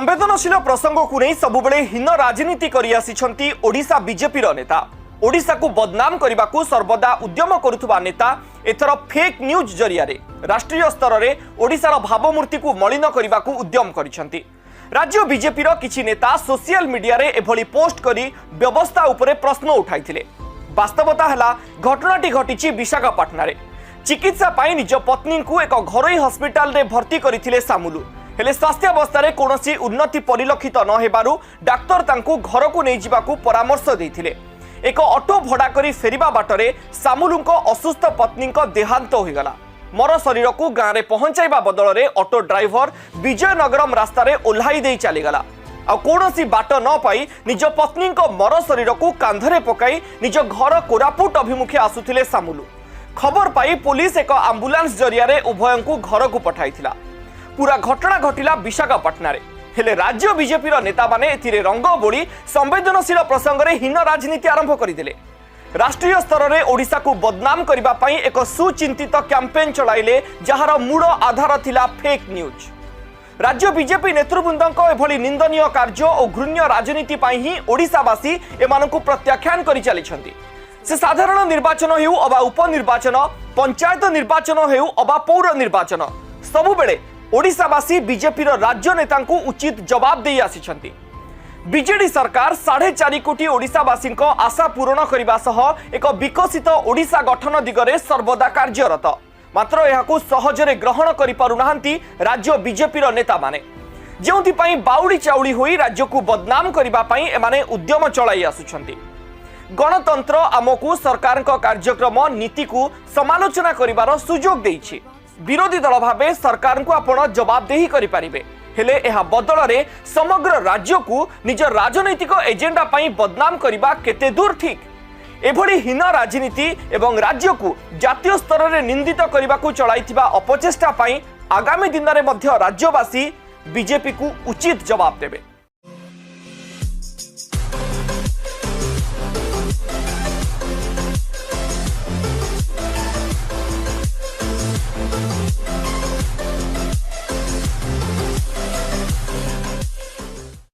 संवेदनशील प्रसंग को नहीं सबुबले हीन राजनीति करी आसिछंती ओडिशा बीजेपी नेता। ओडिशा को बदनाम करने को सर्वदा उद्यम करुवा नेता एथर फेक न्यूज जरिया राष्ट्रीय स्तर में ओडिशार भावमूर्ति को मलिन करने को उद्यम करिसेंती। राज्य बीजेपी किछि नेता सोशल मीडिया रे एभली पोस्ट करी व्यवस्था उपरे प्रश्न उठाइथिले। वास्तवता है घटनाटी घटी विशाखापाटना रे। चिकित्सा पाई निज पत्नी को एक घरोई हस्पिटाल रे भर्ती करथिले सामुलु। हेले स्वास्थ्यावस्था रे कोनोसी उन्नति परिलक्षित न हेबारु डाक्तर तांकु घर को नहीं जिबाकु परामर्श देथिले। एक ऑटो भड़ा करी फेरिबा बाटरे सामुलुंको असुस्थ पत्नी देहांत होइगला। मर शरीर को गाँव में पहुंचाइबा बदल रे ऑटो ड्राइवर विजयनगरम रास्ता रे ओह्लाई दे चलीगला। आ कोनोसी बाट न पाई निज पत्नी मर शरीर को कांधरे पकाई निज घर कोरापुट अभिमुखे आसुथिले सामुलु। खबर पाई पुलिस एक आंबुलांस जरिया रे उभय को घर को पठाइथिला। पूरा घटना घटिला विशाखापाटना रे। हेले राज्य बीजेपी नेता माने एथिरे रंग बोली संवेदनशील प्रसंग रे हीन राजनीति आरंभ करदिले। राष्ट्रीय स्तर में ओडिशा को बदनाम करबा पई एक सुचिंतित कैंपेन चलाइले जहार मूल आधार थिला फेक न्यूज। राज्य बीजेपी नेतृवृंदक एभली निंदनीय कार्य और घृण्य राजनीति पई ही ओडिशावासी एमानकु प्रत्याख्यान करि चलिछंती। से साधारण निर्वाचन हेउ अबा उपनिर्वाचन, पंचायत निर्वाचन हेउ अबा पौर निर्वाचन, सबु बेले ओडिशावासी बीजेपी राज्य नेता उचित जवाब दे आसिछंती। बीजेडी सरकार 4.5 कोटी ओडिशावासी आशा पूरण करने सह एक विकसित ओडिशा गठन दिगरे सर्वदा कार्यरत। मात्र यहाकू सहजरे ग्रहण करि पारुनाहांती राज्य बीजेपी नेता माने, जेउथिपाई बाउडी चाउडी होई राज्य को बदनाम करबा पई एमाने उद्यम चलाई आसुछंती। गणतंत्र आमको सरकार कार्यक्रम नीति को समालोचना करिवार सुजोग देइछि। विरोधी दल भावे सरकार को आपण जवाबदेही करि पारिबे। हेले एहा बदल रे समग्र राज्य को निज राजनैतिक एजेंडा पई बदनाम करबा केते दूर ठीक। एभली हीन राजनीति एवं राज्य को जातीय स्तर रे निंदित करबा को चलाइथिबा अपचेष्टा पई आगामी दिन रे मध्य राज्यवासी बीजेपी को उचित जवाब देबे।